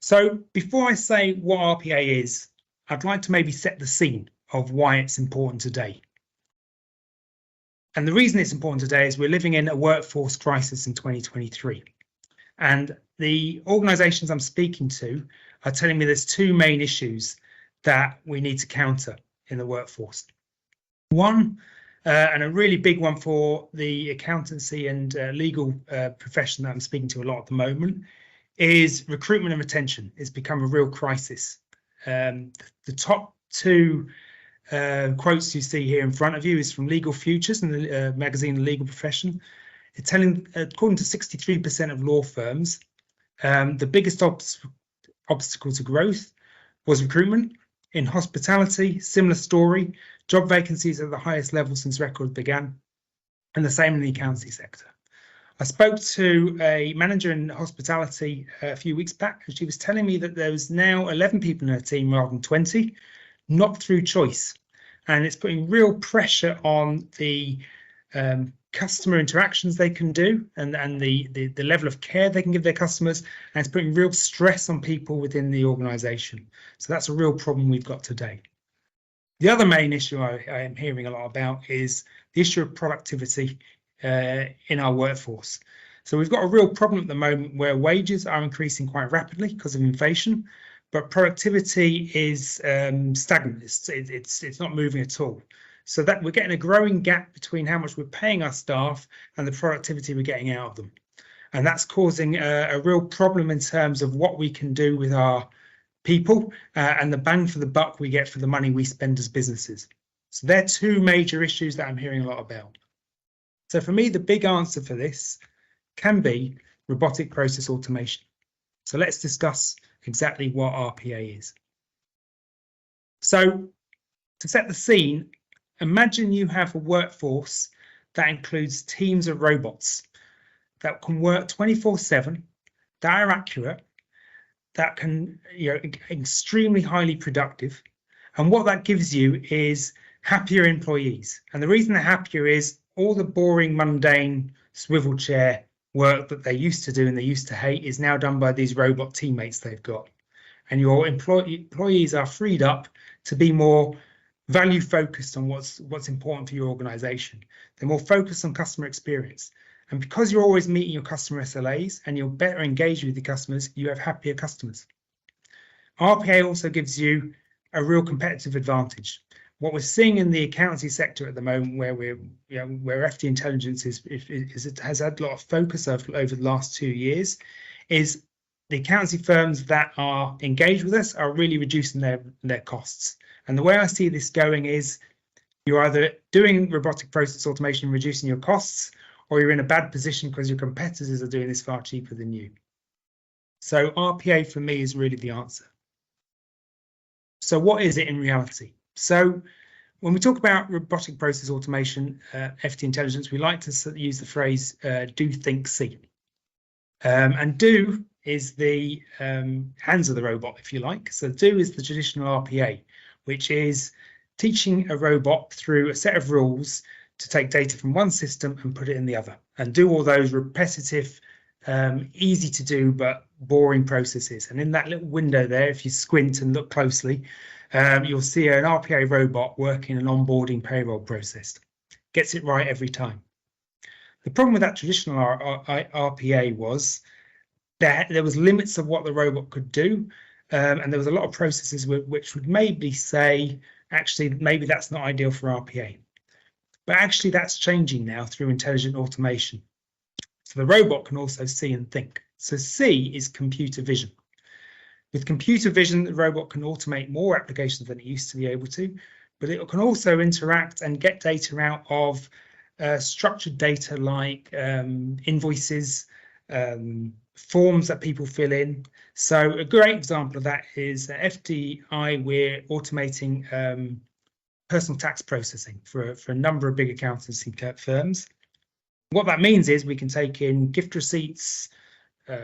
So before I say what RPA is, I'd like to maybe set the scene of why it's important today. And the reason it's important today is we're living in a workforce crisis in 2023. And the organisations I'm speaking to are telling me there's two main issues that we need to counter in the workforce. One, and a really big one for the accountancy and legal profession that I'm speaking to a lot at the moment, is recruitment and retention. It's become a real crisis. The top two quotes you see here in front of you is from Legal Futures and the magazine The Legal Profession. It's telling, according to 63% of law firms, the biggest obstacle to growth was recruitment. In hospitality, similar story, job vacancies at the highest level since records began, and the same in the accountancy sector. I spoke to a manager in hospitality a few weeks back, and she was telling me that there was now 11 people in her team rather than 20, not through choice. And it's putting real pressure on the customer interactions they can do and the level of care they can give their customers, and it's putting real stress on people within the organisation. So that's a real problem we've got today. The other main issue I am hearing a lot about is the issue of productivity in our workforce. So we've got a real problem at the moment where wages are increasing quite rapidly because of inflation, but productivity is stagnant. It's not moving at all. So that we're getting a growing gap between how much we're paying our staff and the productivity we're getting out of them. And that's causing a real problem in terms of what we can do with our people and the bang for the buck we get for the money we spend as businesses. So they're two major issues that I'm hearing a lot about. So for me, the big answer for this can be robotic process automation. So let's discuss exactly what RPA is. So to set the scene, imagine you have a workforce that includes teams of robots that can work 24/7, that are accurate, that can, extremely highly productive. And what that gives you is happier employees. And the reason they're happier is all the boring, mundane swivel chair work that they used to do and they used to hate is now done by these robot teammates they've got. And your employees are freed up to be more value focused on what's important for your organization. They're more focused on customer experience. And because you're always meeting your customer SLAs and you're better engaged with your customers, you have happier customers. RPA also gives you a real competitive advantage. What we're seeing in the accountancy sector at the moment, where where FD Intelligence has had a lot of focus over the last 2 years, is the accountancy firms that are engaged with us are really reducing their costs. And the way I see this going is you're either doing robotic process automation and reducing your costs, or you're in a bad position because your competitors are doing this far cheaper than you. So RPA for me is really the answer. So what is it in reality? So when we talk about robotic process automation, FD Intelligence, we like to use the phrase do, think, see. And do is the hands of the robot, if you like. So do is the traditional RPA, which is teaching a robot through a set of rules to take data from one system and put it in the other, and do all those repetitive, easy to do but boring processes. And in that little window there, if you squint and look closely, you'll see an RPA robot working an onboarding payroll process. Gets it right every time. The problem with that traditional RPA was that there was limits of what the robot could do, and there was a lot of processes which would maybe say, actually, maybe that's not ideal for RPA. But actually, that's changing now through intelligent automation. So the robot can also see and think. So see is computer vision. With computer vision, the robot can automate more applications than it used to be able to, but it can also interact and get data out of structured data like invoices, forms that people fill in. So a great example of that is FDI, we're automating personal tax processing for a number of big accountancy firms. What that means is we can take in gift receipts,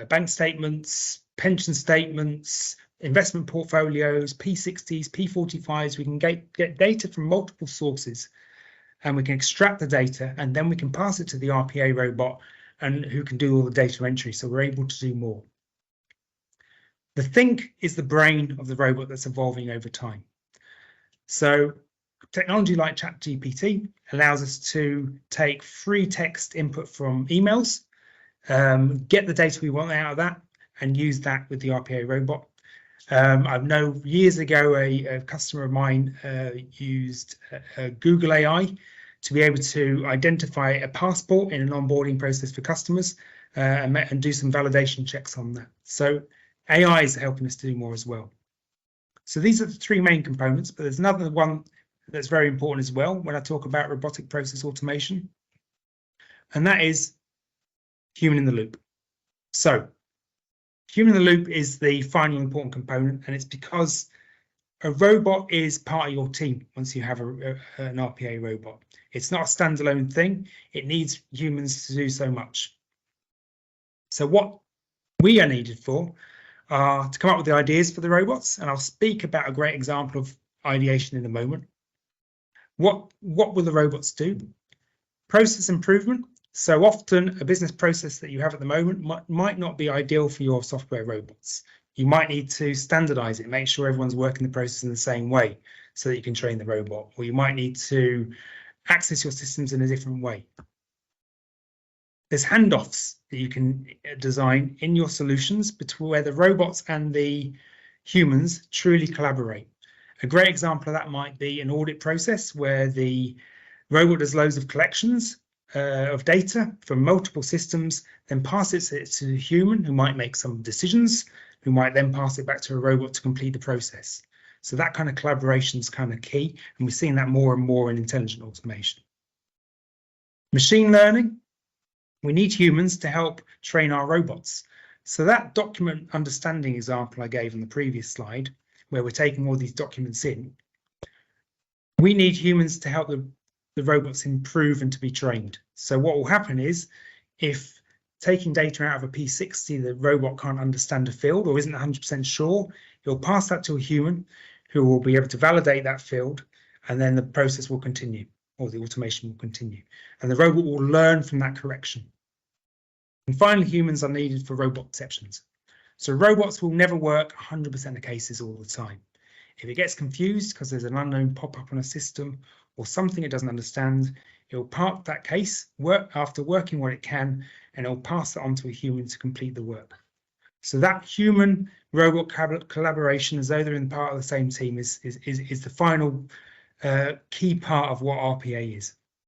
bank statements, pension statements, investment portfolios, P60s, P45s. We can get data from multiple sources, and we can extract the data, and then we can pass it to the RPA robot, and who can do all the data entry. So we're able to do more. The think is the brain of the robot that's evolving over time. So technology like ChatGPT allows us to take free text input from emails, get the data we want out of that, and use that with the RPA robot. I know years ago a customer of mine used Google AI to be able to identify a passport in an onboarding process for customers and do some validation checks on that. So AI is helping us to do more as well. So these are the three main components, but there's another one that's very important as well when I talk about robotic process automation, and that is human in the loop. So human in the loop is the final important component, and it's because a robot is part of your team once you have an RPA robot. It's not a standalone thing. It needs humans to do so much. So what we are needed for are to come up with the ideas for the robots, and I'll speak about a great example of ideation in a moment. What will the robots do? Process improvement. So often a business process that you have at the moment might not be ideal for your software robots. You might need to standardize it, make sure everyone's working the process in the same way so that you can train the robot, or you might need to access your systems in a different way. There's handoffs that you can design in your solutions between where the robots and the humans truly collaborate. A great example of that might be an audit process where the robot does loads of collections of data from multiple systems, then passes it to the human who might make some decisions, who might then pass it back to a robot to complete the process. So that kind of collaboration is kind of key, and we're seeing that more and more in intelligent automation. Machine learning. We need humans to help train our robots. So that document understanding example I gave on the previous slide, where we're taking all these documents in, we need humans to help the robots improve and to be trained. So what will happen is, if taking data out of a P60, the robot can't understand a field or isn't 100% sure, it'll pass that to a human who will be able to validate that field, and then the process will continue, or the automation will continue, and the robot will learn from that correction. And finally, humans are needed for robot exceptions. So robots will never work 100% of cases all the time. If it gets confused because there's an unknown pop-up on a system or something it doesn't understand, it will park that case, after working what it can, and it will pass it on to a human to complete the work. So that human-robot collaboration, as though they're in part of the same team, is the final key part of what RPA is.